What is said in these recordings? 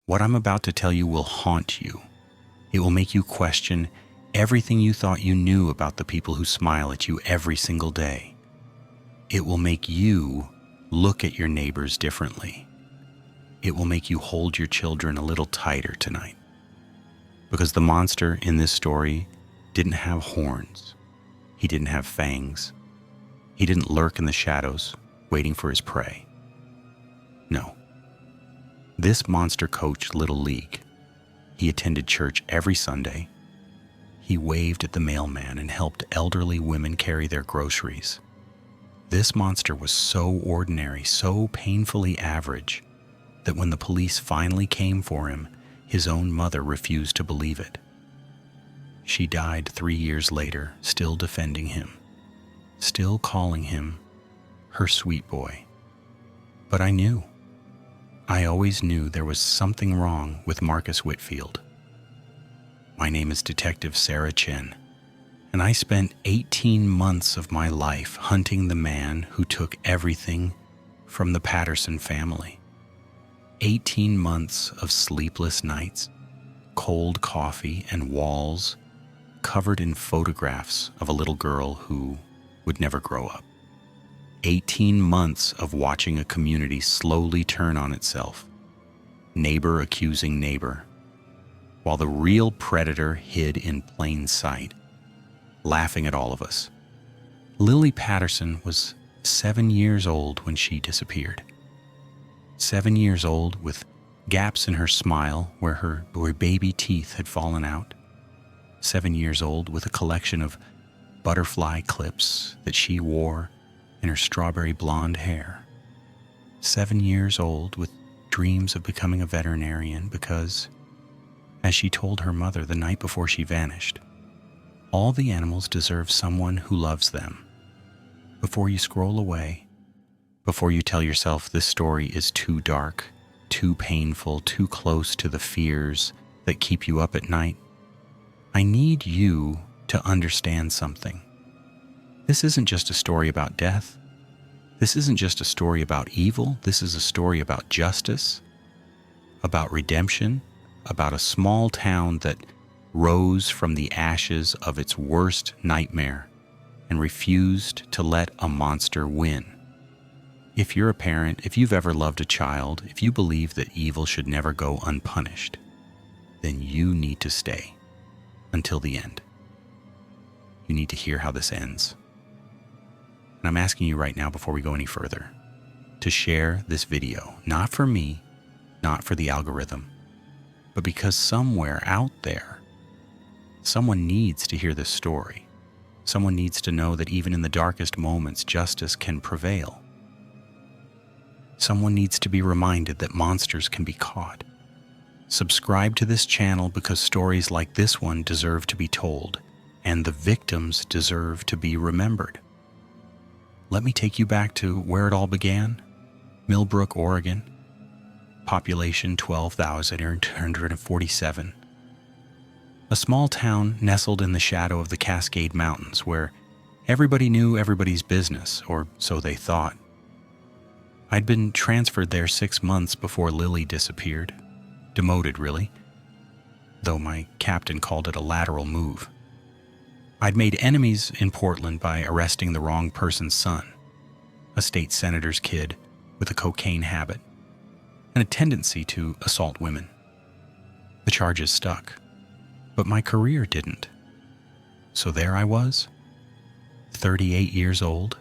What I'm about to tell you will haunt you. It will make you question everything you thought you knew about the people who smile at you every single day. It will make you look at your neighbors differently. It will make you hold your children a little tighter tonight. Because the monster in this story didn't have horns. He didn't have fangs. He didn't lurk in the shadows, waiting for his prey. No. This monster coached Little League. He attended church every Sunday. He waved at the mailman and helped elderly women carry their groceries. This monster was so ordinary, so painfully average, that when the police finally came for him, his own mother refused to believe it. She died 3 years later, still defending him, still calling him her sweet boy. But I knew. I always knew there was something wrong with Marcus Whitfield. My name is Detective Sarah Chen, and I spent 18 months of my life hunting the man who took everything from the Patterson family. 18 months of sleepless nights, cold coffee, and walls covered in photographs of a little girl who would never grow up. 18 months of watching a community slowly turn on itself, neighbor accusing neighbor, while the real predator hid in plain sight, laughing at all of us. Lily Patterson was 7 years old when she disappeared. 7 years old, with gaps in her smile where her baby teeth had fallen out. 7 years old, with a collection of butterfly clips that she wore in her strawberry blonde hair. 7 years old, with dreams of becoming a veterinarian because, as she told her mother the night before she vanished, all the animals deserve someone who loves them. Before you scroll away, before you tell yourself this story is too dark, too painful, too close to the fears that keep you up at night, I need you to understand something. This isn't just a story about death. This isn't just a story about evil. This is a story about justice, about redemption, about a small town that rose from the ashes of its worst nightmare and refused to let a monster win. If you're a parent, if you've ever loved a child, if you believe that evil should never go unpunished, then you need to stay until the end. You need to hear how this ends. And I'm asking you right now, before we go any further, to share this video, not for me, not for the algorithm, but because somewhere out there, someone needs to hear this story. Someone needs to know that even in the darkest moments, justice can prevail. Someone needs to be reminded that monsters can be caught. Subscribe to this channel because stories like this one deserve to be told, and the victims deserve to be remembered. Let me take you back to where it all began. Millbrook, Oregon. Population 12,847. A small town nestled in the shadow of the Cascade Mountains where everybody knew everybody's business, or so they thought. I'd been transferred there 6 months before Lily disappeared. Demoted, really, though my captain called it a lateral move. I'd made enemies in Portland by arresting the wrong person's son, a state senator's kid with a cocaine habit and a tendency to assault women. The charges stuck, but my career didn't. So there I was, 38 years old,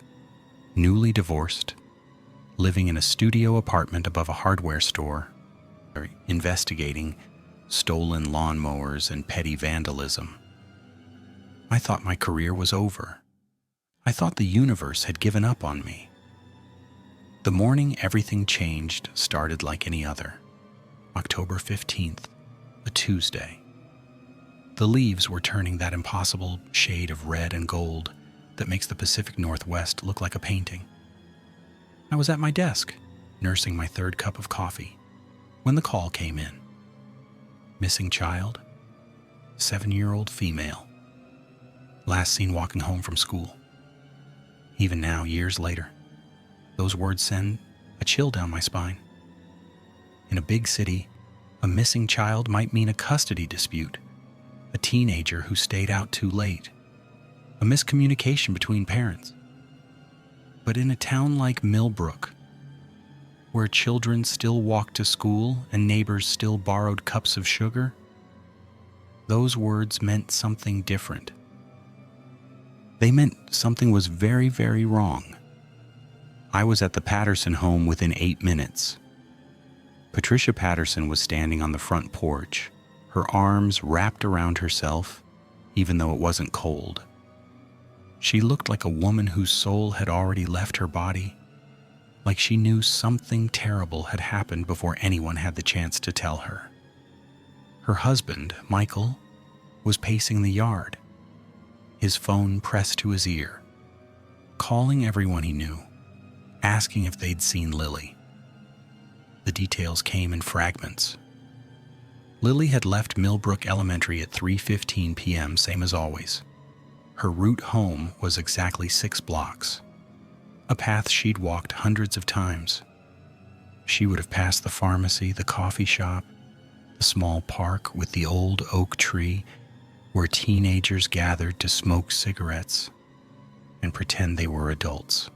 newly divorced, living in a studio apartment above a hardware store, investigating stolen lawnmowers and petty vandalism. I thought my career was over. I thought the universe had given up on me. The morning everything changed started like any other. October 15th, a Tuesday. The leaves were turning that impossible shade of red and gold that makes the Pacific Northwest look like a painting. I was at my desk, nursing my third cup of coffee, when the call came in. Missing child, 7-year-old female. Last seen walking home from school. Even now, years later, those words send a chill down my spine. In a big city, A missing child might mean a custody dispute, a teenager who stayed out too late, a miscommunication between parents. But in a town like Millbrook, where children still walked to school and neighbors still borrowed cups of sugar, those words meant something different. They meant something was very, very wrong. I was at the Patterson home within 8 minutes. Patricia Patterson was standing on the front porch, her arms wrapped around herself, even though it wasn't cold. She looked like a woman whose soul had already left her body, like she knew something terrible had happened before anyone had the chance to tell her. Her husband, Michael, was pacing the yard, his phone pressed to his ear, calling everyone he knew, asking if they'd seen Lily. The details came in fragments. Lily had left Millbrook Elementary at 3:15 p.m., same as always. Her route home was exactly 6 blocks, a path she'd walked hundreds of times. She would have passed the pharmacy, the coffee shop, the small park with the old oak tree where teenagers gathered to smoke cigarettes and pretend they were adults.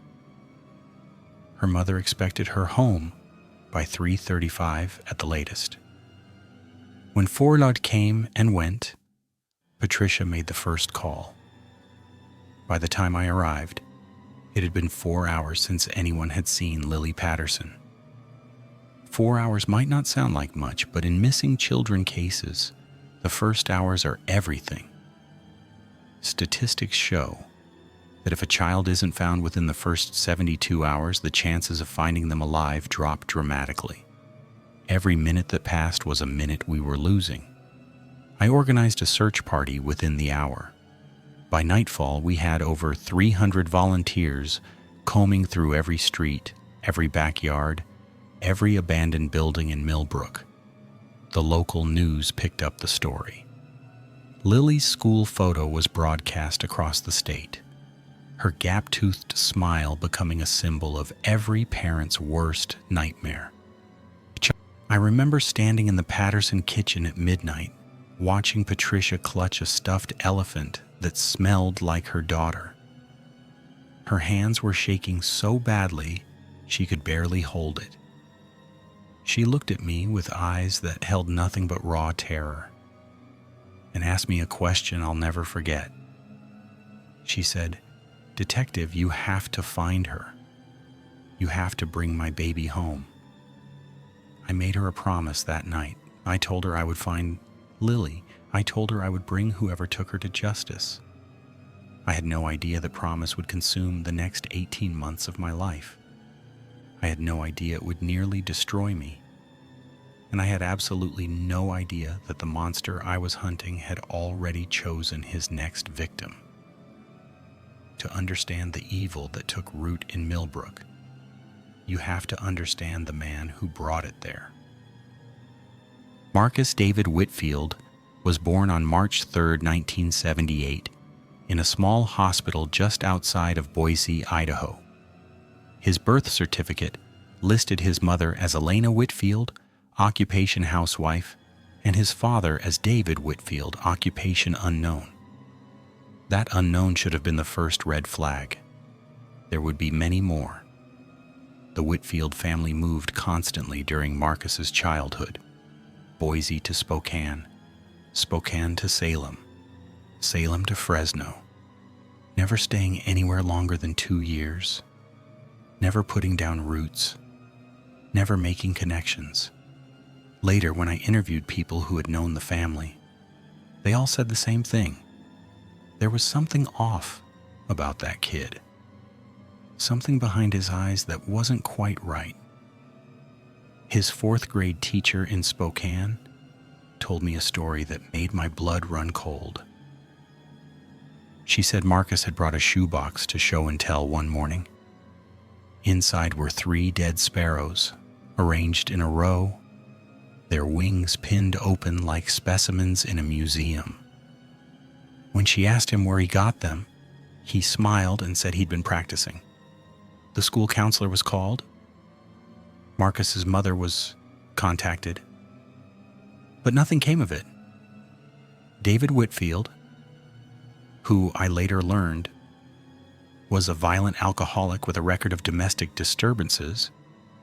Her mother expected her home by 3:35 at the latest. When Forlod came and went, Patricia made the first call. By the time I arrived, it had been 4 hours since anyone had seen Lily Patterson. 4 hours might not sound like much, but in missing children cases, the first hours are everything. Statistics show that if a child isn't found within the first 72 hours, the chances of finding them alive drop dramatically. Every minute that passed was a minute we were losing. I organized a search party within the hour. By nightfall, we had over 300 volunteers combing through every street, every backyard, every abandoned building in Millbrook. The local news picked up the story. Lily's school photo was broadcast across the state, her gap-toothed smile becoming a symbol of every parent's worst nightmare. I remember standing in the Patterson kitchen at midnight, watching Patricia clutch a stuffed elephant that smelled like her daughter. Her hands were shaking so badly she could barely hold it. She looked at me with eyes that held nothing but raw terror and asked me a question I'll never forget. She said, "Detective, you have to find her. You have to bring my baby home." I made her a promise that night. I told her I would find Lily. I told her I would bring whoever took her to justice. I had no idea the promise would consume the next 18 months of my life. I had no idea it would nearly destroy me. And I had absolutely no idea that the monster I was hunting had already chosen his next victim. To understand the evil that took root in Millbrook, you have to understand the man who brought it there. Marcus David Whitfield was born on March 3, 1978, in a small hospital just outside of Boise, Idaho. His birth certificate listed his mother as Elena Whitfield, occupation housewife, and his father as David Whitfield, occupation unknown. That unknown should have been the first red flag. There would be many more. The Whitfield family moved constantly during Marcus's childhood. Boise to Spokane, Spokane to Salem, Salem to Fresno, never staying anywhere longer than 2 years, never putting down roots, never making connections. Later, when I interviewed people who had known the family, they all said the same thing. There was something off about that kid. Something behind his eyes that wasn't quite right. His 4th grade teacher in Spokane told me a story that made my blood run cold. She said Marcus had brought a shoebox to show and tell one morning. Inside were 3 dead sparrows, arranged in a row, their wings pinned open like specimens in a museum. When she asked him where he got them, he smiled and said he'd been practicing. The school counselor was called. Marcus's mother was contacted. But nothing came of it. David Whitfield, who I later learned was a violent alcoholic with a record of domestic disturbances,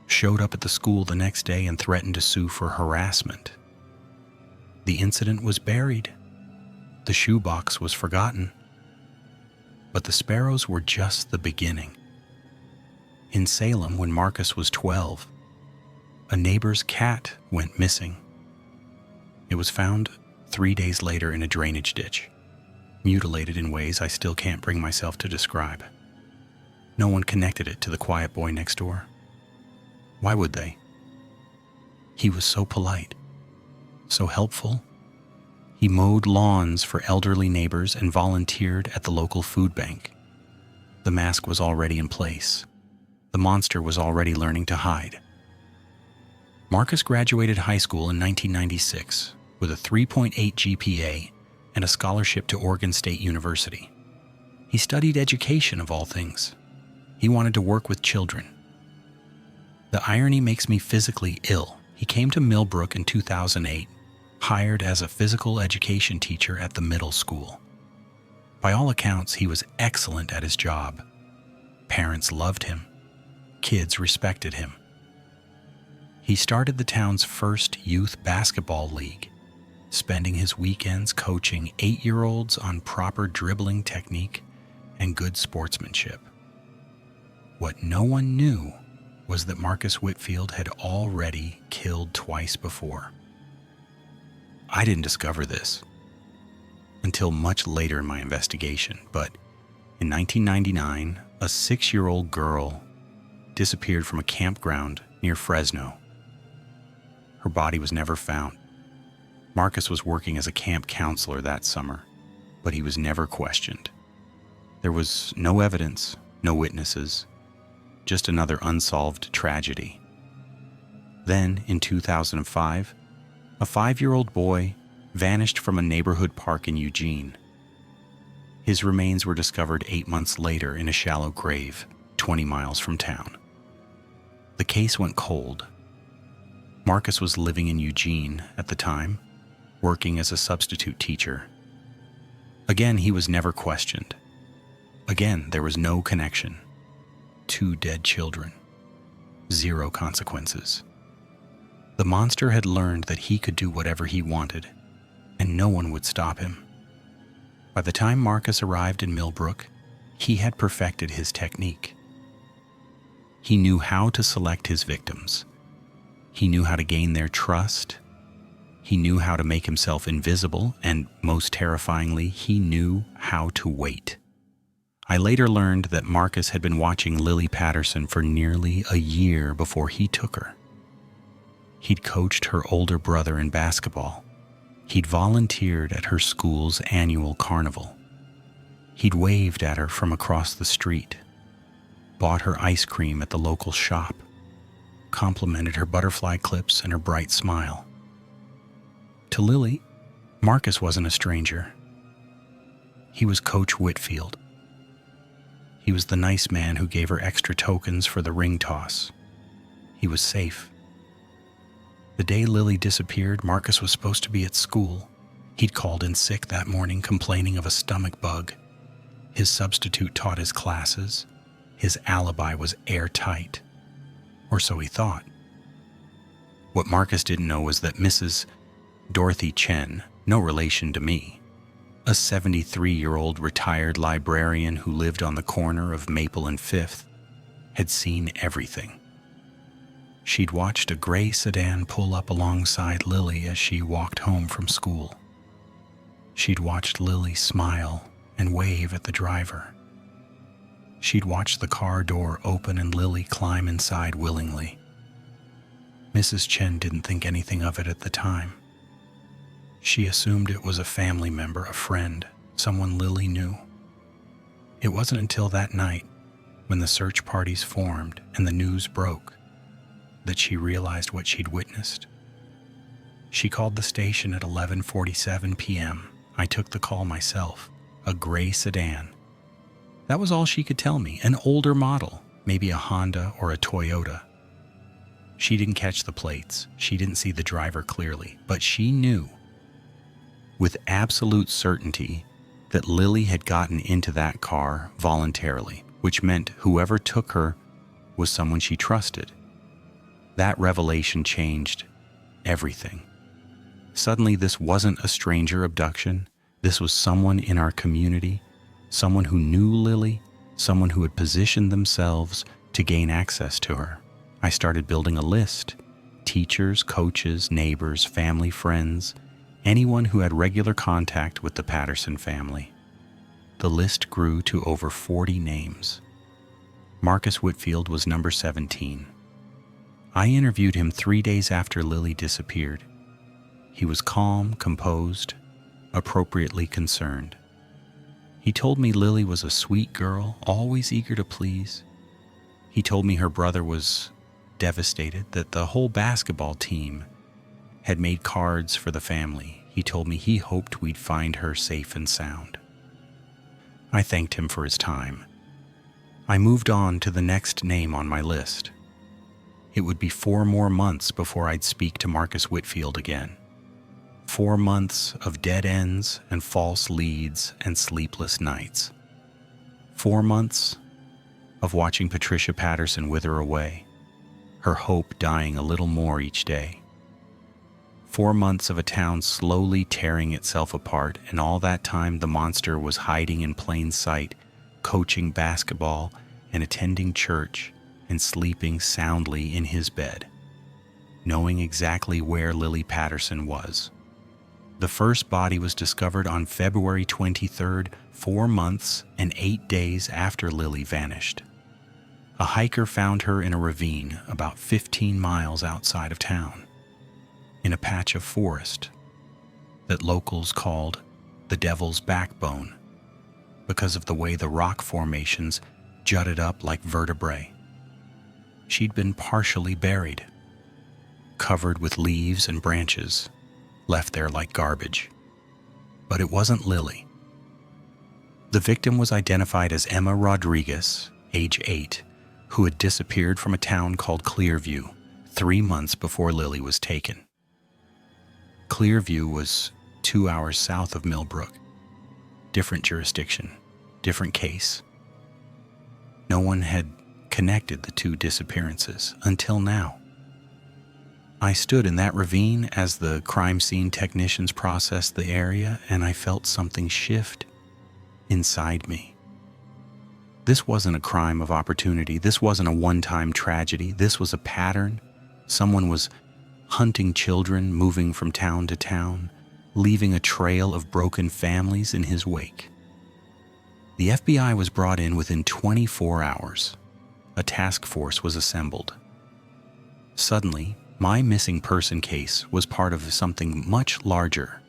showed up at the school the next day and threatened to sue for harassment. The incident was buried. The shoebox was forgotten. But the sparrows were just the beginning. In Salem, when Marcus was 12, a neighbor's cat went missing. It was found 3 days later in a drainage ditch, mutilated in ways I still can't bring myself to describe. No one connected it to the quiet boy next door. Why would they? He was so polite, so helpful. He mowed lawns for elderly neighbors and volunteered at the local food bank. The mask was already in place. The monster was already learning to hide. Marcus graduated high school in 1996 with a 3.8 GPA and a scholarship to Oregon State University. He studied education of all things. He wanted to work with children. The irony makes me physically ill. He came to Millbrook in 2008, hired as a physical education teacher at the middle school. By all accounts, he was excellent at his job. Parents loved him. Kids respected him. He started the town's first youth basketball league, spending his weekends coaching 8-year-olds on proper dribbling technique and good sportsmanship. What no one knew was that Marcus Whitfield had already killed twice before. I didn't discover this until much later in my investigation, but in 1999, a 6-year-old girl disappeared from a campground near Fresno. Her body was never found. Marcus was working as a camp counselor that summer, but he was never questioned. There was no evidence, no witnesses, just another unsolved tragedy. Then, in 2005, a 5-year-old boy vanished from a neighborhood park in Eugene. His remains were discovered 8 months later in a shallow grave 20 miles from town. The case went cold. Marcus was living in Eugene at the time, working as a substitute teacher. Again, he was never questioned. Again, there was no connection. 2 dead children. 0 consequences. The monster had learned that he could do whatever he wanted, and no one would stop him. By the time Marcus arrived in Millbrook, he had perfected his technique. He knew how to select his victims. He knew how to gain their trust. He knew how to make himself invisible, and most terrifyingly, he knew how to wait. I later learned that Marcus had been watching Lily Patterson for nearly a year before he took her. He'd coached her older brother in basketball. He'd volunteered at her school's annual carnival. He'd waved at her from across the street, bought her ice cream at the local shop, complimented her butterfly clips and her bright smile. To Lily, Marcus wasn't a stranger. He was Coach Whitfield. He was the nice man who gave her extra tokens for the ring toss. He was safe. The day Lily disappeared, Marcus was supposed to be at school. He'd called in sick that morning, complaining of a stomach bug. His substitute taught his classes. His alibi was airtight. Or so he thought. What Marcus didn't know was that Mrs. Dorothy Chen, no relation to me, a 73-year-old retired librarian who lived on the corner of Maple and 5th, had seen everything. She'd watched a gray sedan pull up alongside Lily as she walked home from school. She'd watched Lily smile and wave at the driver. She'd watched the car door open and Lily climb inside willingly. Mrs. Chen didn't think anything of it at the time. She assumed it was a family member, a friend, someone Lily knew. It wasn't until that night, when the search parties formed and the news broke, that she realized what she'd witnessed. She called the station at 11:47 p.m. I took the call myself, a gray sedan. That was all she could tell me, an older model, maybe a Honda or a Toyota. She didn't catch the plates. She didn't see the driver clearly, but she knew with absolute certainty that Lily had gotten into that car voluntarily, which meant whoever took her was someone she trusted. That revelation changed everything. Suddenly, this wasn't a stranger abduction. This was someone in our community, someone who knew Lily, someone who had positioned themselves to gain access to her. I started building a list. Teachers, coaches, neighbors, family, friends, anyone who had regular contact with the Patterson family. The list grew to over 40 names. Marcus Whitfield was number 17. I interviewed him 3 days after Lily disappeared. He was calm, composed, appropriately concerned. He told me Lily was a sweet girl, always eager to please. He told me her brother was devastated, that the whole basketball team had made cards for the family. He told me he hoped we'd find her safe and sound. I thanked him for his time. I moved on to the next name on my list. It would be 4 more months before I'd speak to Marcus Whitfield again. 4 months of dead ends and false leads and sleepless nights. 4 months of watching Patricia Patterson wither away, her hope dying a little more each day. 4 months of a town slowly tearing itself apart, and all that time the monster was hiding in plain sight, coaching basketball and attending church and sleeping soundly in his bed, knowing exactly where Lily Patterson was. The first body was discovered on February 23rd, 4 months and 8 days after Lily vanished. A hiker found her in a ravine about 15 miles outside of town, in a patch of forest that locals called the Devil's Backbone because of the way the rock formations jutted up like vertebrae. She'd been partially buried, covered with leaves and branches, left there like garbage. But it wasn't Lily. The victim was identified as Emma Rodriguez, age 8, who had disappeared from a town called Clearview 3 months before Lily was taken. Clearview was 2 hours south of Millbrook. Different jurisdiction, different case. No one had connected the two disappearances until now. I stood in that ravine as the crime scene technicians processed the area, and I felt something shift inside me. This wasn't a crime of opportunity. This wasn't a one-time tragedy. This was a pattern. Someone was hunting children, moving from town to town, leaving a trail of broken families in his wake. The FBI was brought in within 24 hours. A task force was assembled. Suddenly, my missing person case was part of something much larger,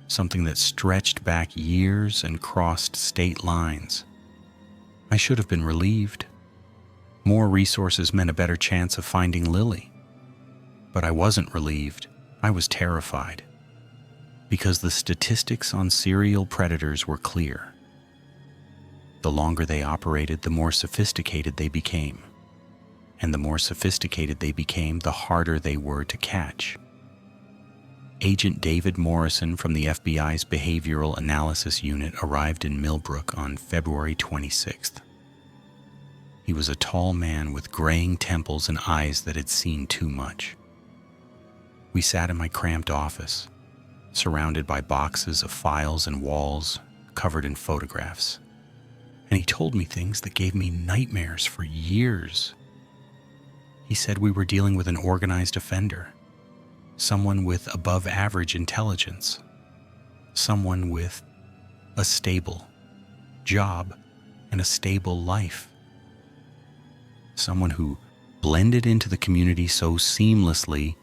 something that stretched back years and crossed state lines. I should have been relieved. More resources meant a better chance of finding Lily. But I wasn't relieved. I was terrified, because the statistics on serial predators were clear. The longer they operated, the more sophisticated they became. And the more sophisticated they became, the harder they were to catch. Agent David Morrison from the FBI's Behavioral Analysis Unit arrived in Millbrook on February 26th. He was a tall man with graying temples and eyes that had seen too much. We sat in my cramped office, surrounded by boxes of files and walls covered in photographs. And he told me things that gave me nightmares for years. He said we were dealing with an organized offender, someone with above average intelligence, someone with a stable job and a stable life, someone who blended into the community so seamlessly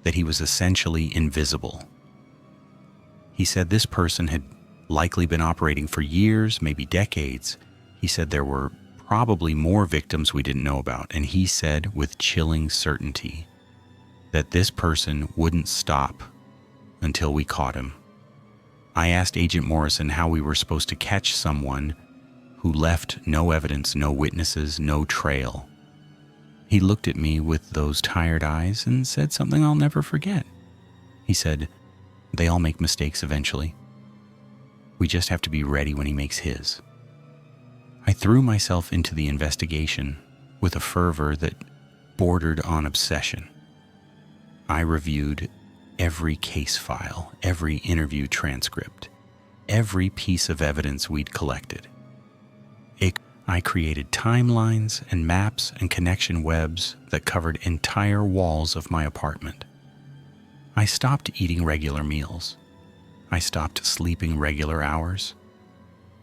that he was essentially invisible. He said this person had likely been operating for years, maybe decades. He said there were probably more victims we didn't know about, and he said with chilling certainty that this person wouldn't stop until we caught him. I asked Agent Morrison how we were supposed to catch someone who left no evidence, no witnesses, no trail. He looked at me with those tired eyes and said something I'll never forget. He said, "They all make mistakes eventually. We just have to be ready when he makes his." I threw myself into the investigation with a fervor that bordered on obsession. I reviewed every case file, every interview transcript, every piece of evidence we'd collected. I created timelines and maps and connection webs that covered entire walls of my apartment. I stopped eating regular meals. I stopped sleeping regular hours.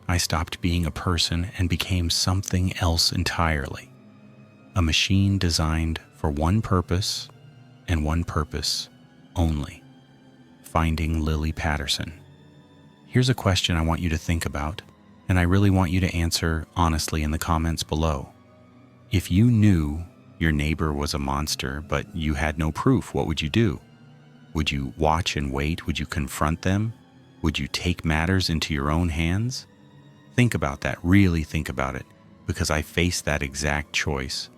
I stopped being a person and became something else entirely. A machine designed for one purpose and one purpose only: finding Lily Patterson. Here's a question I want you to think about, and I really want you to answer honestly in the comments below. If you knew your neighbor was a monster, but you had no proof, what would you do? Would you watch and wait? Would you confront them? Would you take matters into your own hands? Think about that, really think about it, because I faced that exact choice,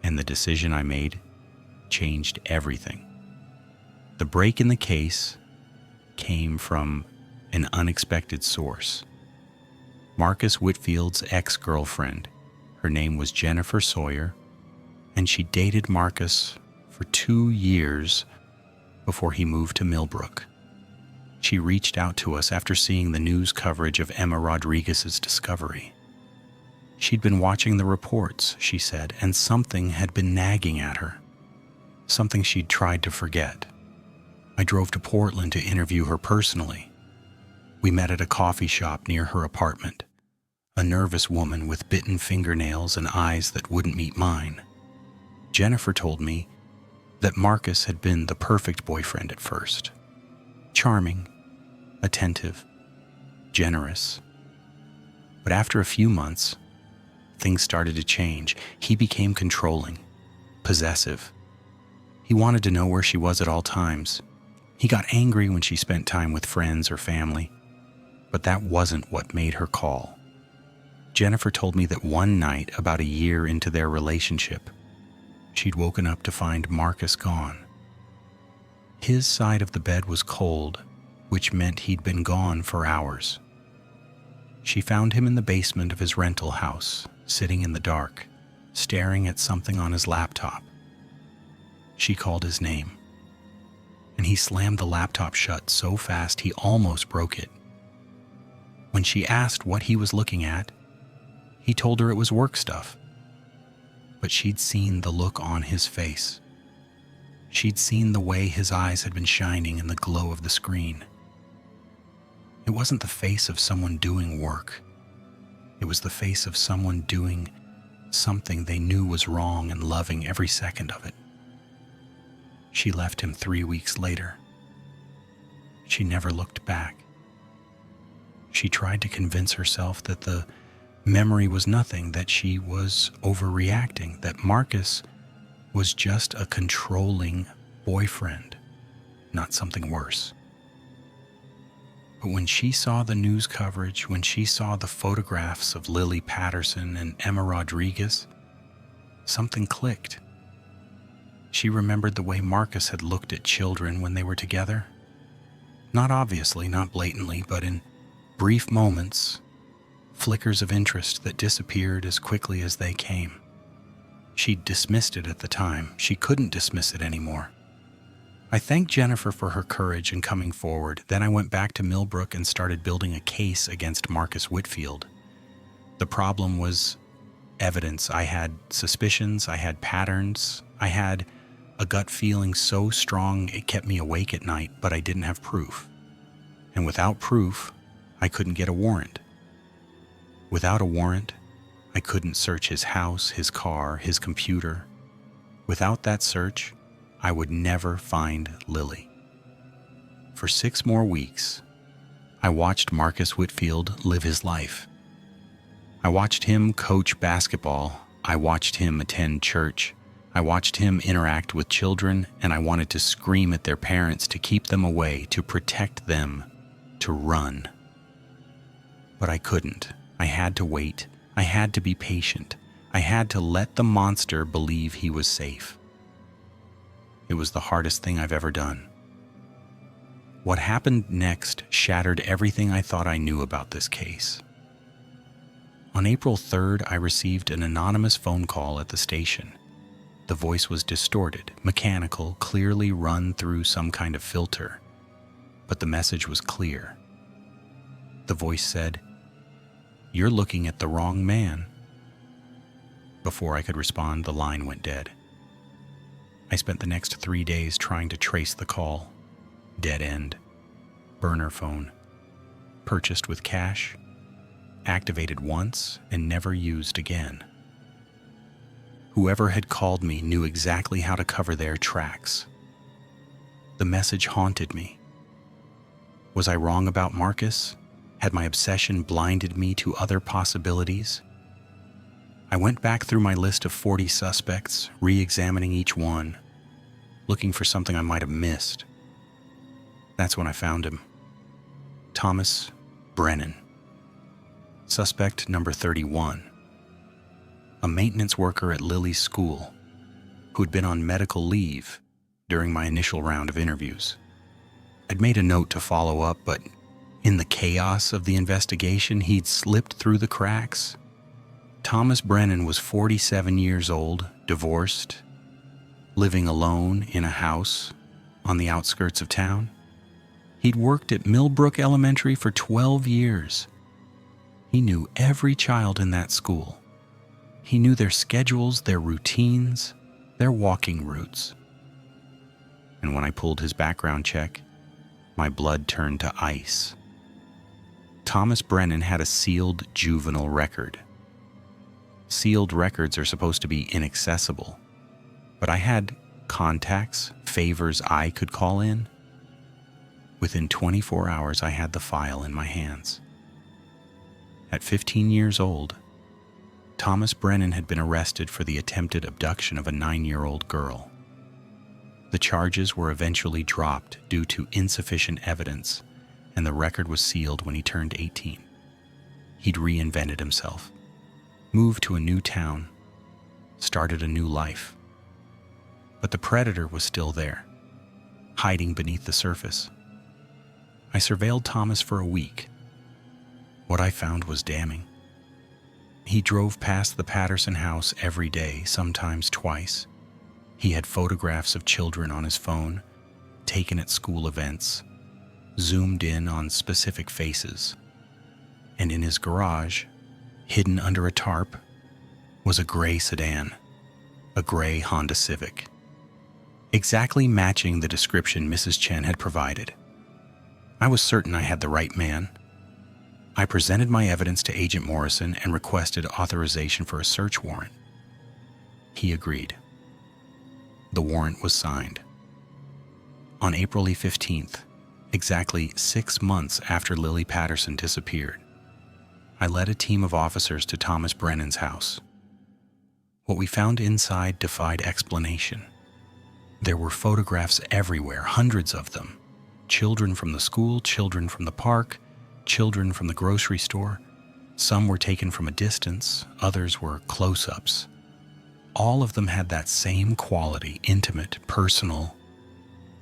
and the decision I made changed everything. The break in the case came from an unexpected source. Marcus Whitfield's ex-girlfriend. Her name was Jennifer Sawyer, and she dated Marcus for 2 years before he moved to Millbrook. She reached out to us after seeing the news coverage of Emma Rodriguez's discovery. She'd been watching the reports, she said, and something had been nagging at her, something she'd tried to forget. I drove to Portland to interview her personally. We met at a coffee shop near her apartment. A nervous woman with bitten fingernails and eyes that wouldn't meet mine. Jennifer told me that Marcus had been the perfect boyfriend at first. Charming, attentive, generous. But after a few months, things started to change. He became controlling, possessive. He wanted to know where she was at all times. He got angry when she spent time with friends or family, but that wasn't what made her call. Jennifer told me that one night, about a year into their relationship, she'd woken up to find Marcus gone. His side of the bed was cold, which meant he'd been gone for hours. She found him in the basement of his rental house, sitting in the dark, staring at something on his laptop. She called his name, and he slammed the laptop shut so fast he almost broke it. When she asked what he was looking at, he told her it was work stuff. But she'd seen the look on his face. She'd seen the way his eyes had been shining in the glow of the screen. It wasn't the face of someone doing work. It was the face of someone doing something they knew was wrong and loving every second of it. She left him 3 weeks later. She never looked back. She tried to convince herself that the memory was nothing, that she was overreacting, that Marcus was just a controlling boyfriend, not something worse. But when she saw the news coverage, when she saw the photographs of Lily Patterson and Emma Rodriguez, something clicked. She remembered the way Marcus had looked at children when they were together. Not obviously, not blatantly, but in brief moments, flickers of interest that disappeared as quickly as they came. She dismissed it at the time. She couldn't dismiss it anymore. I thanked Jennifer for her courage in coming forward. Then I went back to Millbrook and started building a case against Marcus Whitfield. The problem was evidence. I had suspicions, I had patterns, I had a gut feeling so strong it kept me awake at night, but I didn't have proof. And without proof, I couldn't get a warrant. Without a warrant, I couldn't search his house, his car, his computer. Without that search, I would never find Lily. For 6 more weeks, I watched Marcus Whitfield live his life. I watched him coach basketball. I watched him attend church. I watched him interact with children, and I wanted to scream at their parents to keep them away, to protect them, to run. But I couldn't. I had to wait. I had to be patient. I had to let the monster believe he was safe. It was the hardest thing I've ever done. What happened next shattered everything I thought I knew about this case. On April 3rd, I received an anonymous phone call at the station. The voice was distorted, mechanical, clearly run through some kind of filter. But the message was clear. The voice said, "You're looking at the wrong man." Before I could respond, the line went dead. I spent the next 3 days trying to trace the call. Dead end. Burner phone. Purchased with cash. Activated once and never used again. Whoever had called me knew exactly how to cover their tracks. The message haunted me. Was I wrong about Marcus? Had my obsession blinded me to other possibilities? I went back through my list of 40 suspects, re-examining each one, looking for something I might have missed. That's when I found him. Thomas Brennan. Suspect number 31. A maintenance worker at Lily's school who had been on medical leave during my initial round of interviews. I'd made a note to follow up, but in the chaos of the investigation, he'd slipped through the cracks. Thomas Brennan was 47 years old, divorced, living alone in a house on the outskirts of town. He'd worked at Millbrook Elementary for 12 years. He knew every child in that school. He knew their schedules, their routines, their walking routes. And when I pulled his background check, my blood turned to ice. Thomas Brennan had a sealed juvenile record. Sealed records are supposed to be inaccessible, but I had contacts, favors I could call in. Within 24 hours, I had the file in my hands. At 15 years old, Thomas Brennan had been arrested for the attempted abduction of a 9-year-old girl. The charges were eventually dropped due to insufficient evidence, and the record was sealed when he turned 18. He'd reinvented himself, moved to a new town, started a new life. But the predator was still there, hiding beneath the surface. I surveilled Thomas for a week. What I found was damning. He drove past the Patterson house every day, sometimes twice. He had photographs of children on his phone, taken at school events, zoomed in on specific faces. And in his garage, hidden under a tarp, was a gray sedan, a gray Honda Civic, exactly matching the description Mrs. Chen had provided. I was certain I had the right man. I presented my evidence to Agent Morrison and requested authorization for a search warrant. He agreed. The warrant was signed. On April 15th, exactly 6 months after Lily Patterson disappeared, I led a team of officers to Thomas Brennan's house. What we found inside defied explanation. There were photographs everywhere, hundreds of them. Children from the school, children from the park, children from the grocery store. Some were taken from a distance, others were close-ups. All of them had that same quality, intimate, personal,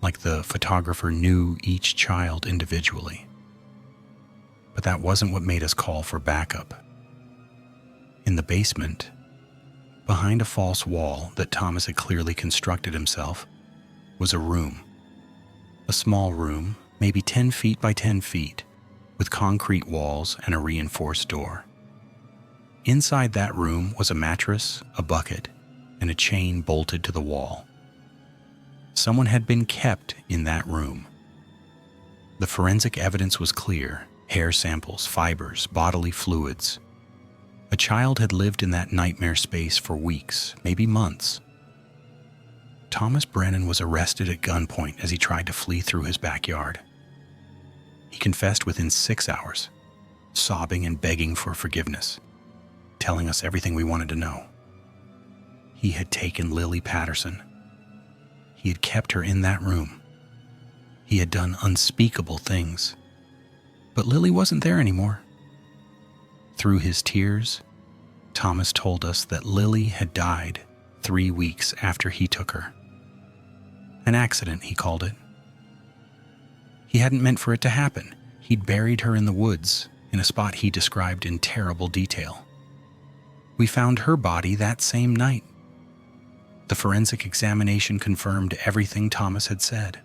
like the photographer knew each child individually. But that wasn't what made us call for backup. In the basement, behind a false wall that Thomas had clearly constructed himself, was a room. A small room, maybe 10 feet by 10 feet, with concrete walls and a reinforced door. Inside that room was a mattress, a bucket, and a chain bolted to the wall. Someone had been kept in that room. The forensic evidence was clear: hair samples, fibers, bodily fluids. A child had lived in that nightmare space for weeks, maybe months. Thomas Brennan was arrested at gunpoint as he tried to flee through his backyard. He confessed within 6 hours, sobbing and begging for forgiveness, telling us everything we wanted to know. He had taken Lily Patterson. He had kept her in that room. He had done unspeakable things. But Lily wasn't there anymore. Through his tears, Thomas told us that Lily had died 3 weeks after he took her. An accident, he called it. He hadn't meant for it to happen. He'd buried her in the woods, in a spot he described in terrible detail. We found her body that same night. The forensic examination confirmed everything Thomas had said.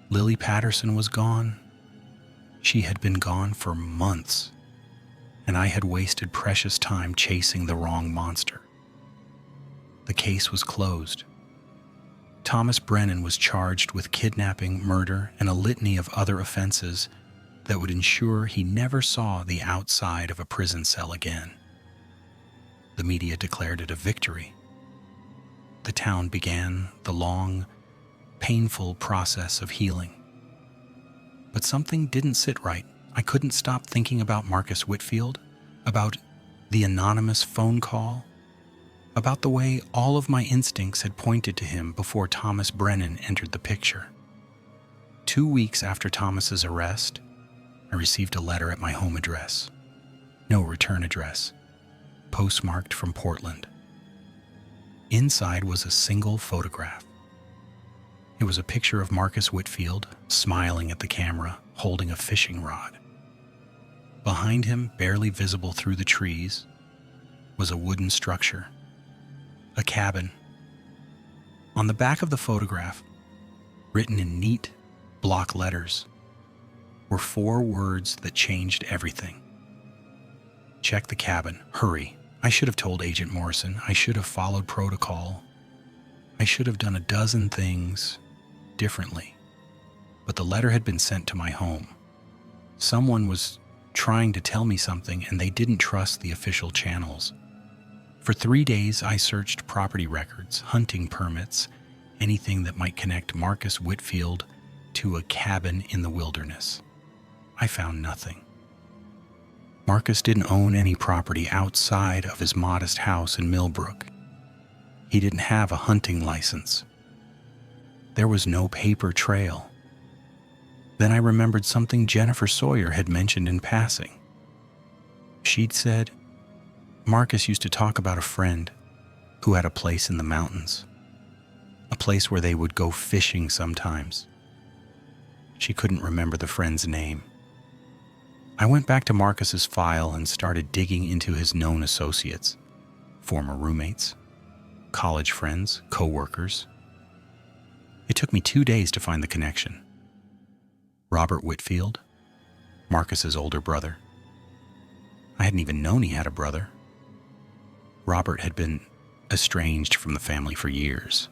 Lily Patterson was gone. She had been gone for months, and I had wasted precious time chasing the wrong monster. The case was closed. Thomas Brennan was charged with kidnapping, murder, and a litany of other offenses that would ensure he never saw the outside of a prison cell again. The media declared it a victory. The town began the long, painful process of healing. But something didn't sit right. I couldn't stop thinking about Marcus Whitfield, about the anonymous phone call, about the way all of my instincts had pointed to him before Thomas Brennan entered the picture. 2 weeks after Thomas's arrest, I received a letter at my home address. No return address. Postmarked from Portland. Inside was a single photograph. It was a picture of Marcus Whitfield, smiling at the camera, holding a fishing rod. Behind him, barely visible through the trees, was a wooden structure. A cabin. On the back of the photograph, written in neat block letters, were 4 words that changed everything. Check the cabin. Hurry. I should have told Agent Morrison. I should have followed protocol. I should have done a dozen things differently. But the letter had been sent to my home. Someone was trying to tell me something, and they didn't trust the official channels. For 3 days, I searched property records, hunting permits, anything that might connect Marcus Whitfield to a cabin in the wilderness. I found nothing. Marcus didn't own any property outside of his modest house in Millbrook. He didn't have a hunting license. There was no paper trail. Then I remembered something Jennifer Sawyer had mentioned in passing. She'd said, Marcus used to talk about a friend who had a place in the mountains, a place where they would go fishing sometimes. She couldn't remember the friend's name. I went back to Marcus's file and started digging into his known associates, former roommates, college friends, co-workers. It took me 2 days to find the connection. Robert Whitfield, Marcus's older brother. I hadn't even known he had a brother. Robert had been estranged from the family for years,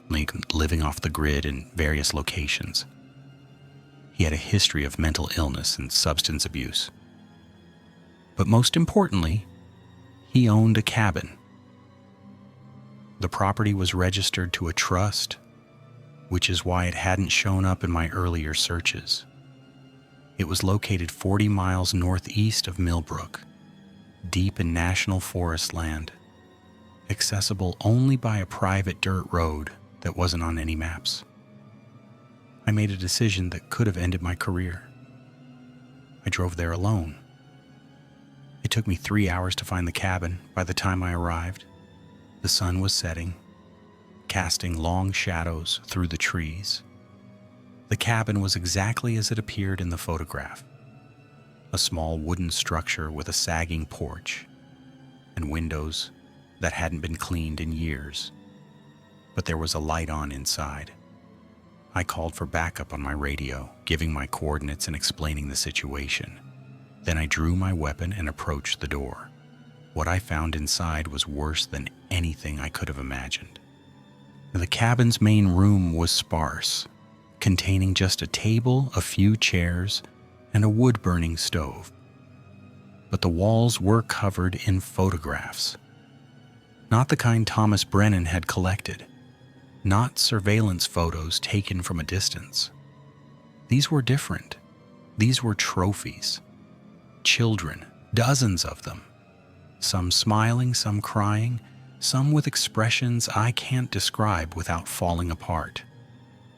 living off the grid in various locations. He had a history of mental illness and substance abuse. But most importantly, he owned a cabin. The property was registered to a trust, which is why it hadn't shown up in my earlier searches. It was located 40 miles northeast of Millbrook, deep in national forest land, accessible only by a private dirt road that wasn't on any maps. I made a decision that could have ended my career. I drove there alone. It took me 3 hours to find the cabin. By the time I arrived, the sun was setting, casting long shadows through the trees. The cabin was exactly as it appeared in the photograph. A small wooden structure with a sagging porch and windows that hadn't been cleaned in years. But there was a light on inside. I called for backup on my radio, giving my coordinates and explaining the situation. Then I drew my weapon and approached the door. What I found inside was worse than anything I could have imagined. The cabin's main room was sparse, containing just a table, a few chairs, and a wood-burning stove. But the walls were covered in photographs. Not the kind Thomas Brennan had collected. Not surveillance photos taken from a distance. These were different. These were trophies. Children, dozens of them. Some smiling, some crying, some with expressions I can't describe without falling apart.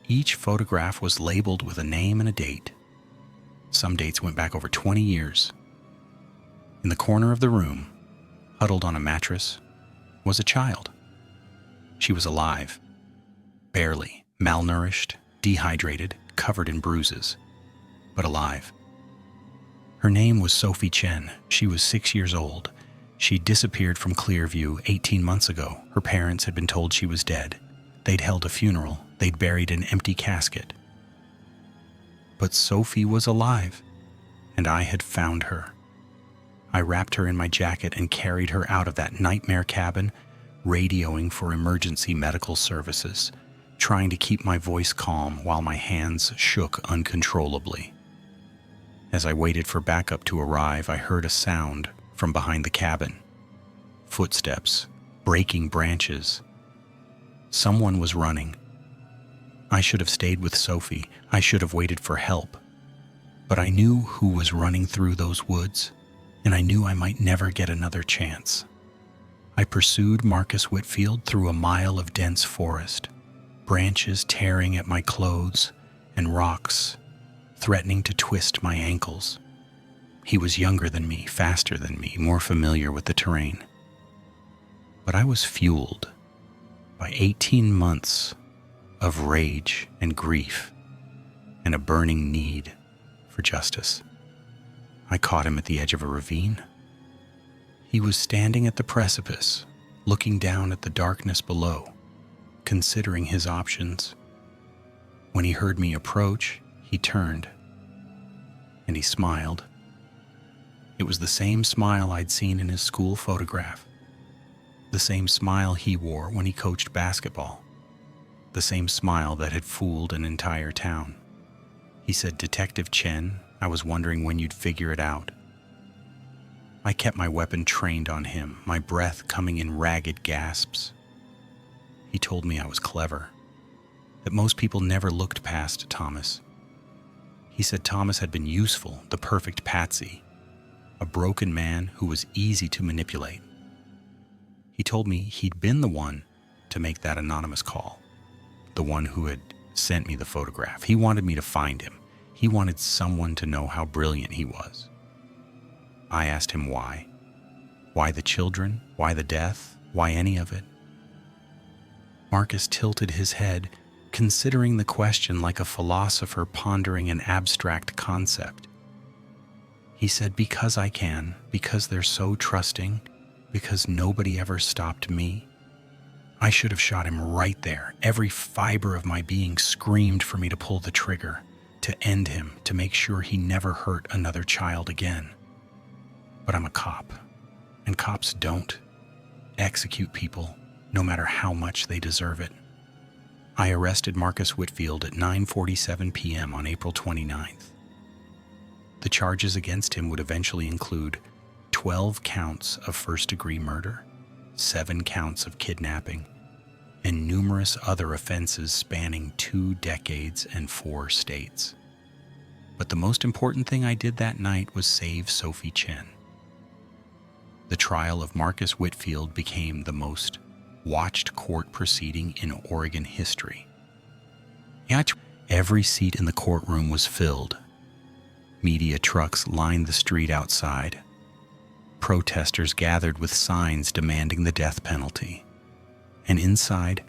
Each photograph was labeled with a name and a date. Some dates went back over 20 years. In the corner of the room, huddled on a mattress, was a child. She was alive, barely, malnourished, dehydrated, covered in bruises, but alive. Her name was Sophie Chen. She was 6 years old. She disappeared from Clearview 18 months ago. Her parents had been told she was dead. They'd held a funeral. They'd buried an empty casket. But Sophie was alive, and I had found her. I wrapped her in my jacket and carried her out of that nightmare cabin, radioing for emergency medical services, trying to keep my voice calm while my hands shook uncontrollably. As I waited for backup to arrive, I heard a sound from behind the cabin. Footsteps, breaking branches. Someone was running. I should have stayed with Sophie. I should have waited for help. But I knew who was running through those woods, and I knew I might never get another chance. I pursued Marcus Whitfield through a mile of dense forest, branches tearing at my clothes and rocks threatening to twist my ankles. He was younger than me, faster than me, more familiar with the terrain. But I was fueled by 18 months of rage and grief and a burning need for justice. I caught him at the edge of a ravine. He was standing at the precipice, looking down at the darkness below, considering his options. When he heard me approach, he turned, and he smiled. It was the same smile I'd seen in his school photograph, the same smile he wore when he coached basketball, the same smile that had fooled an entire town. He said, "Detective Chen, I was wondering when you'd figure it out." I kept my weapon trained on him, my breath coming in ragged gasps. He told me I was clever, that most people never looked past Thomas. He said Thomas had been useful, the perfect patsy, a broken man who was easy to manipulate. He told me he'd been the one to make that anonymous call, the one who had sent me the photograph. He wanted me to find him. He wanted someone to know how brilliant he was. I asked him why. Why the children? Why the death? Why any of it? Marcus tilted his head, considering the question like a philosopher pondering an abstract concept. He said, "Because I can, because they're so trusting, because nobody ever stopped me. I should have shot him right there. Every fiber of my being screamed for me to pull the trigger, to end him, to make sure he never hurt another child again. But I'm a cop, and cops don't execute people, no matter how much they deserve it." I arrested Marcus Whitfield at 9:47 p.m. on April 29th. The charges against him would eventually include 12 counts of first-degree murder, 7 counts of kidnapping, and numerous other offenses spanning 2 decades and 4 states. But the most important thing I did that night was save Sophie Chen. The trial of Marcus Whitfield became the most watched court proceeding in Oregon history. Every seat in the courtroom was filled. Media trucks lined the street outside. Protesters gathered with signs demanding the death penalty. And inside,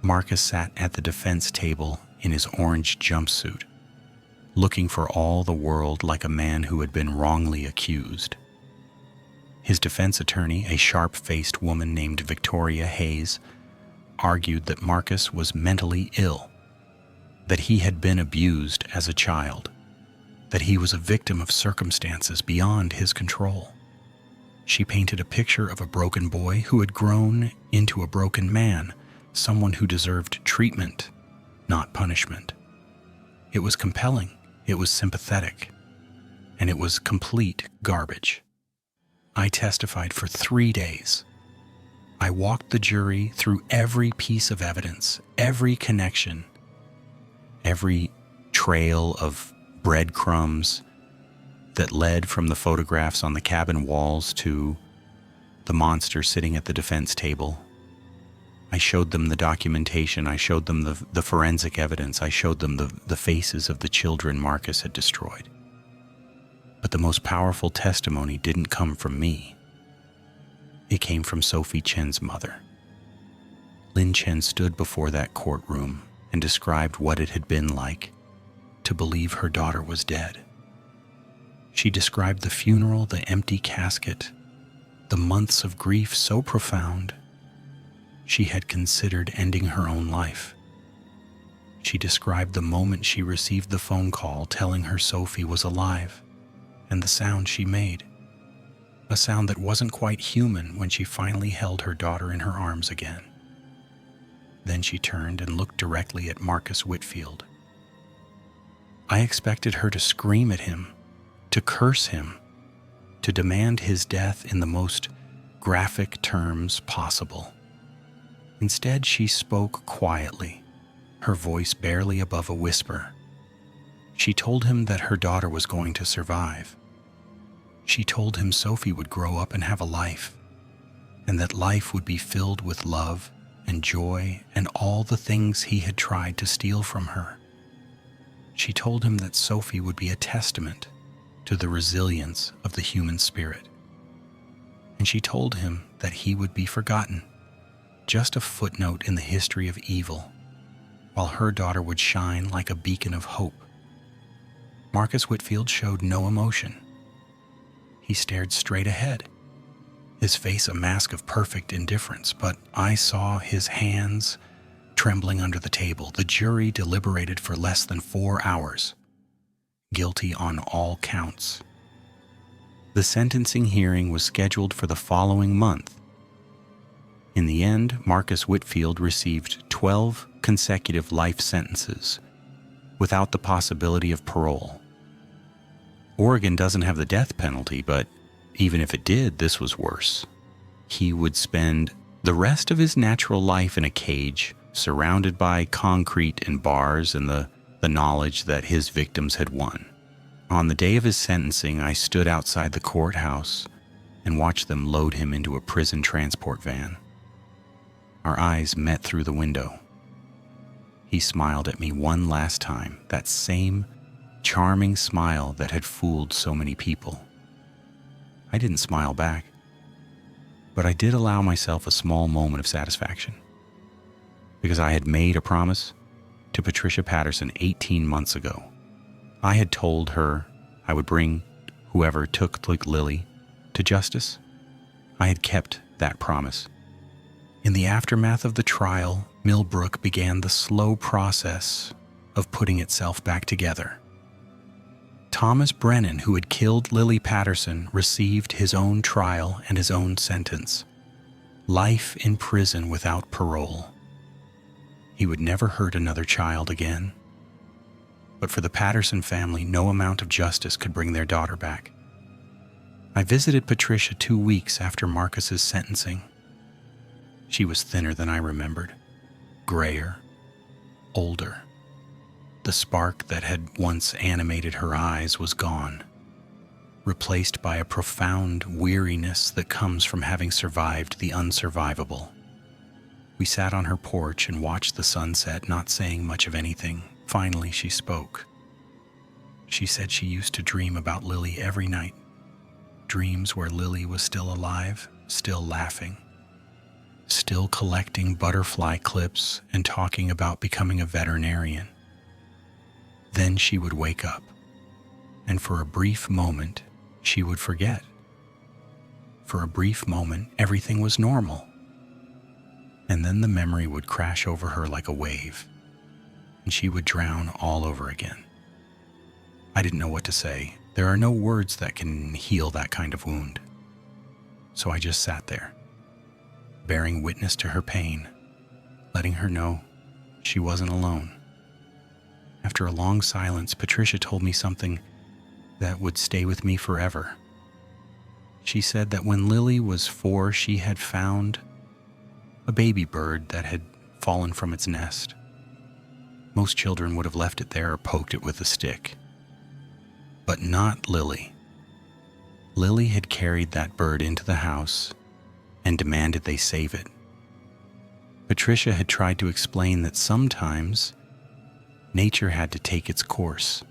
Marcus sat at the defense table in his orange jumpsuit, looking for all the world like a man who had been wrongly accused. His defense attorney, a sharp-faced woman named Victoria Hayes, argued that Marcus was mentally ill, that he had been abused as a child, that he was a victim of circumstances beyond his control. She painted a picture of a broken boy who had grown into a broken man, someone who deserved treatment, not punishment. It was compelling, it was sympathetic, and it was complete garbage. I testified for 3 days. I walked the jury through every piece of evidence, every connection, every trail of breadcrumbs that led from the photographs on the cabin walls to the monster sitting at the defense table. I showed them the documentation. I showed them the forensic evidence. I showed them the faces of the children Marcus had destroyed. But the most powerful testimony didn't come from me. It came from Sophie Chen's mother. Lin Chen stood before that courtroom and described what it had been like to believe her daughter was dead. She described the funeral, the empty casket, the months of grief so profound she had considered ending her own life. She described the moment she received the phone call telling her Sophie was alive, and the sound she made, a sound that wasn't quite human when she finally held her daughter in her arms again. Then she turned and looked directly at Marcus Whitfield. I expected her to scream at him, to curse him, to demand his death in the most graphic terms possible. Instead, she spoke quietly, her voice barely above a whisper. She told him that her daughter was going to survive. She told him Sophie would grow up and have a life, and that life would be filled with love and joy and all the things he had tried to steal from her. She told him that Sophie would be a testament to the resilience of the human spirit. And she told him that he would be forgotten, just a footnote in the history of evil, while her daughter would shine like a beacon of hope. Marcus Whitfield showed no emotion. He stared straight ahead, his face a mask of perfect indifference, but I saw his hands trembling under the table. The jury deliberated for less than 4 hours, guilty on all counts. The sentencing hearing was scheduled for the following month. In the end, Marcus Whitfield received 12 consecutive life sentences without the possibility of parole. Oregon doesn't have the death penalty, but even if it did, this was worse. He would spend the rest of his natural life in a cage, surrounded by concrete and bars and the knowledge that his victims had won. On the day of his sentencing, I stood outside the courthouse and watched them load him into a prison transport van. Our eyes met through the window. He smiled at me one last time, that same charming smile that had fooled so many people. I didn't smile back, but I did allow myself a small moment of satisfaction, because I had made a promise to Patricia Patterson 18 months ago. I had told her I would bring whoever took Lily to justice. I had kept that promise. In the aftermath of the trial, Millbrook began the slow process of putting itself back together. Thomas Brennan, who had killed Lily Patterson, received his own trial and his own sentence: life in prison without parole. He would never hurt another child again. But for the Patterson family, no amount of justice could bring their daughter back. I visited Patricia 2 weeks after Marcus's sentencing. She was thinner than I remembered, grayer, older. The spark that had once animated her eyes was gone, replaced by a profound weariness that comes from having survived the unsurvivable. We sat on her porch and watched the sunset, not saying much of anything. Finally, she spoke. She said she used to dream about Lily every night, dreams where Lily was still alive, still laughing, still collecting butterfly clips and talking about becoming a veterinarian. Then she would wake up, and for a brief moment, she would forget. For a brief moment, everything was normal. And then the memory would crash over her like a wave, and she would drown all over again. I didn't know what to say. There are no words that can heal that kind of wound. So I just sat there, bearing witness to her pain, letting her know she wasn't alone. After a long silence, Patricia told me something that would stay with me forever. She said that when Lily was 4, she had found a baby bird that had fallen from its nest. Most children would have left it there or poked it with a stick. But not Lily. Lily had carried that bird into the house and demanded they save it. Patricia had tried to explain that sometimes nature had to take its course,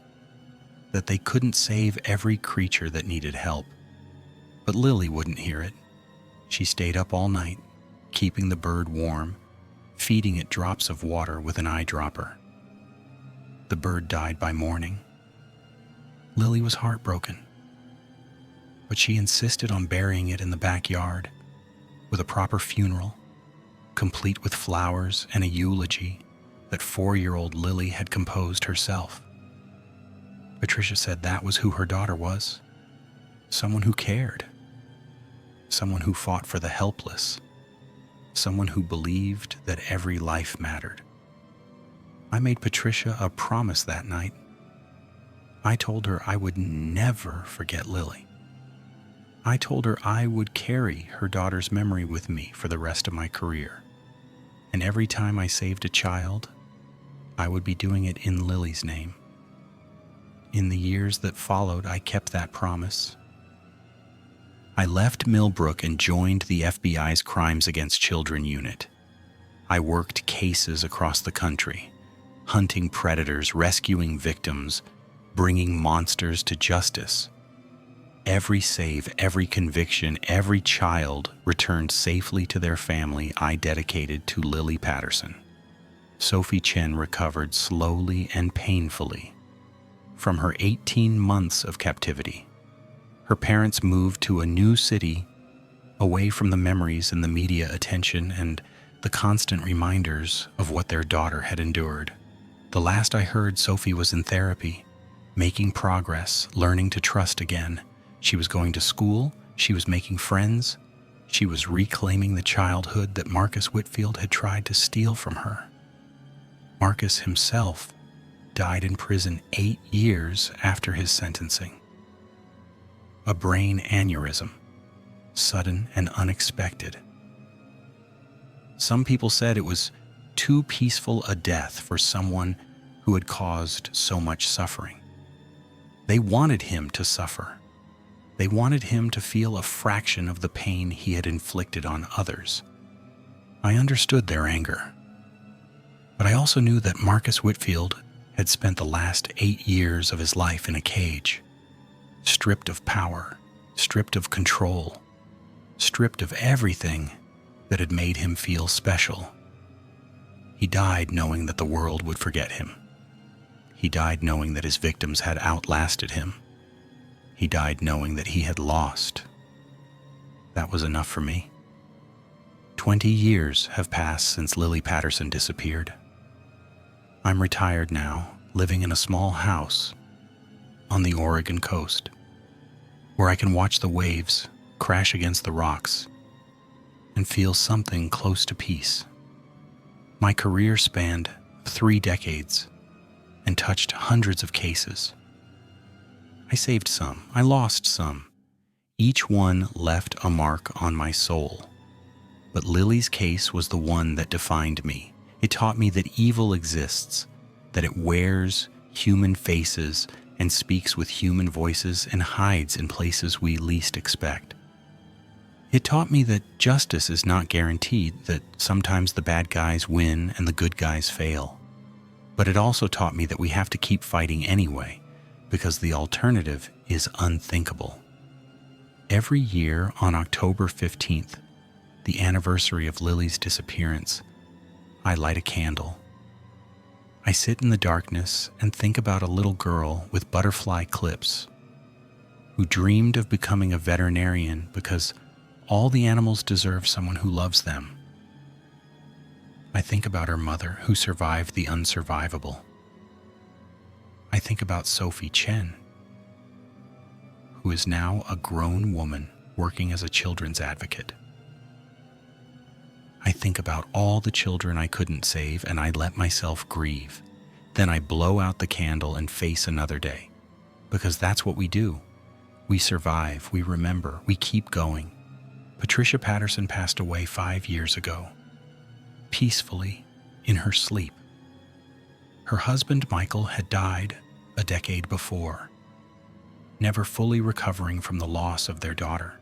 that they couldn't save every creature that needed help. But Lily wouldn't hear it. She stayed up all night, keeping the bird warm, feeding it drops of water with an eyedropper. The bird died by morning. Lily was heartbroken, but she insisted on burying it in the backyard with a proper funeral, complete with flowers and a eulogy that 4-year-old Lily had composed herself. Patricia said that was who her daughter was, someone who cared, someone who fought for the helpless, someone who believed that every life mattered. I made Patricia a promise that night. I told her I would never forget Lily. I told her I would carry her daughter's memory with me for the rest of my career. And every time I saved a child, I would be doing it in Lily's name. In the years that followed, I kept that promise. I left Millbrook and joined the FBI's Crimes Against Children unit. I worked cases across the country, hunting predators, rescuing victims, bringing monsters to justice. Every save, every conviction, every child returned safely to their family I dedicated to Lily Patterson. Sophie Chen recovered slowly and painfully from her 18 months of captivity. Her parents moved to a new city, away from the memories and the media attention and the constant reminders of what their daughter had endured. The last I heard, Sophie was in therapy, making progress, learning to trust again. She was going to school, she was making friends, she was reclaiming the childhood that Marcus Whitfield had tried to steal from her. Marcus himself died in prison 8 years after his sentencing. A brain aneurysm, sudden and unexpected. Some people said it was too peaceful a death for someone who had caused so much suffering. They wanted him to suffer. They wanted him to feel a fraction of the pain he had inflicted on others. I understood their anger. But I also knew that Marcus Whitfield had spent the last 8 years of his life in a cage, stripped of power, stripped of control, stripped of everything that had made him feel special. He died knowing that the world would forget him. He died knowing that his victims had outlasted him. He died knowing that he had lost. That was enough for me. 20 years have passed since Lily Patterson disappeared. I'm retired now, living in a small house on the Oregon coast, where I can watch the waves crash against the rocks and feel something close to peace. My career spanned 3 decades and touched hundreds of cases. I saved some, I lost some. Each one left a mark on my soul. But Lily's case was the one that defined me. It taught me that evil exists, that it wears human faces and speaks with human voices and hides in places we least expect. It taught me that justice is not guaranteed, that sometimes the bad guys win and the good guys fail. But it also taught me that we have to keep fighting anyway, because the alternative is unthinkable. Every year on October 15th, the anniversary of Lily's disappearance, I light a candle. I sit in the darkness and think about a little girl with butterfly clips who dreamed of becoming a veterinarian because all the animals deserve someone who loves them. I think about her mother who survived the unsurvivable. I think about Sophie Chen, who is now a grown woman working as a children's advocate. I think about all the children I couldn't save and I let myself grieve. Then I blow out the candle and face another day. Because that's what we do. We survive, we remember, we keep going. Patricia Patterson passed away 5 years ago, peacefully, in her sleep. Her husband Michael had died a decade before, never fully recovering from the loss of their daughter.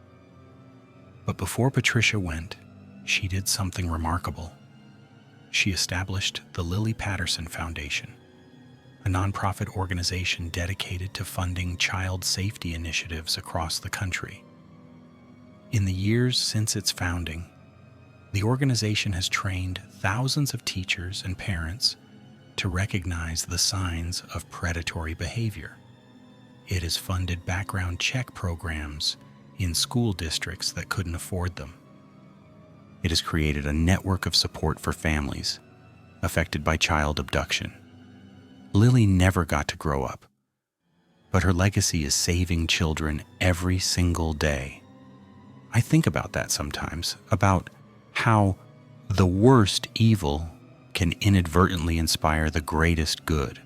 But before Patricia went, she did something remarkable. She established the Lily Patterson Foundation, a nonprofit organization dedicated to funding child safety initiatives across the country. In the years since its founding, the organization has trained thousands of teachers and parents to recognize the signs of predatory behavior. It has funded background check programs in school districts that couldn't afford them. It has created a network of support for families affected by child abduction. Lily never got to grow up, but her legacy is saving children every single day. I think about that sometimes, about how the worst evil can inadvertently inspire the greatest good,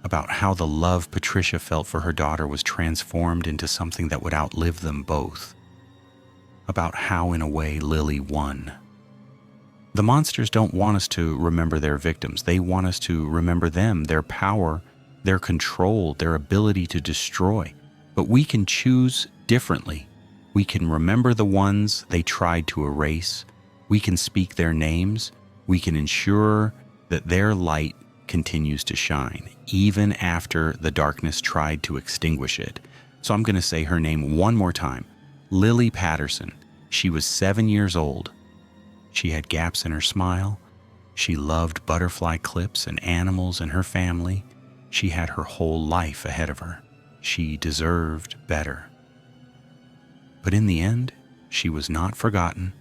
about how the love Patricia felt for her daughter was transformed into something that would outlive them both, about how, in a way, Lily won. The monsters don't want us to remember their victims. They want us to remember them, their power, their control, their ability to destroy. But we can choose differently. We can remember the ones they tried to erase. We can speak their names. We can ensure that their light continues to shine, even after the darkness tried to extinguish it. So I'm going to say her name one more time. Lily Patterson. She was 7 years old. She had gaps in her smile. She loved butterfly clips and animals and her family. She had her whole life ahead of her. She deserved better. But in the end, she was not forgotten.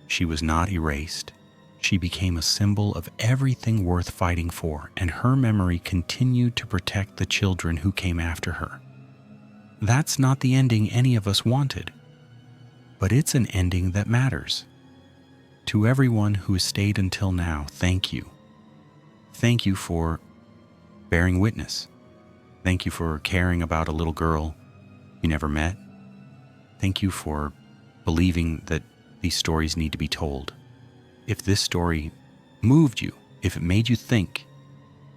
She was not erased. She became a symbol of everything worth fighting for, and her memory continued to protect the children who came after her. That's not the ending any of us wanted, but it's an ending that matters. To everyone who has stayed until now, thank you. Thank you for bearing witness. Thank you for caring about a little girl you never met. Thank you for believing that these stories need to be told. If this story moved you, if it made you think,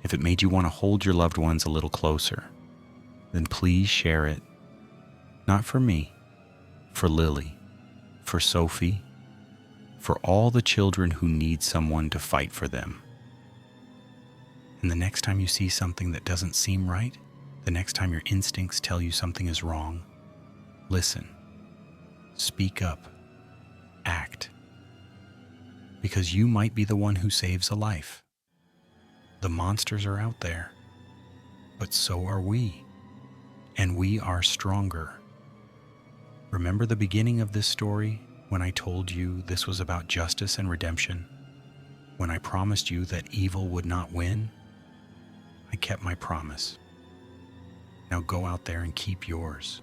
if it made you want to hold your loved ones a little closer, then please share it. Not for me, for Lily, for Sophie, for all the children who need someone to fight for them. And the next time you see something that doesn't seem right, the next time your instincts tell you something is wrong, listen, speak up, act. Because you might be the one who saves a life. The monsters are out there, but so are we, and we are stronger. Remember the beginning of this story when I told you this was about justice and redemption? When I promised you that evil would not win? I kept my promise. Now go out there and keep yours.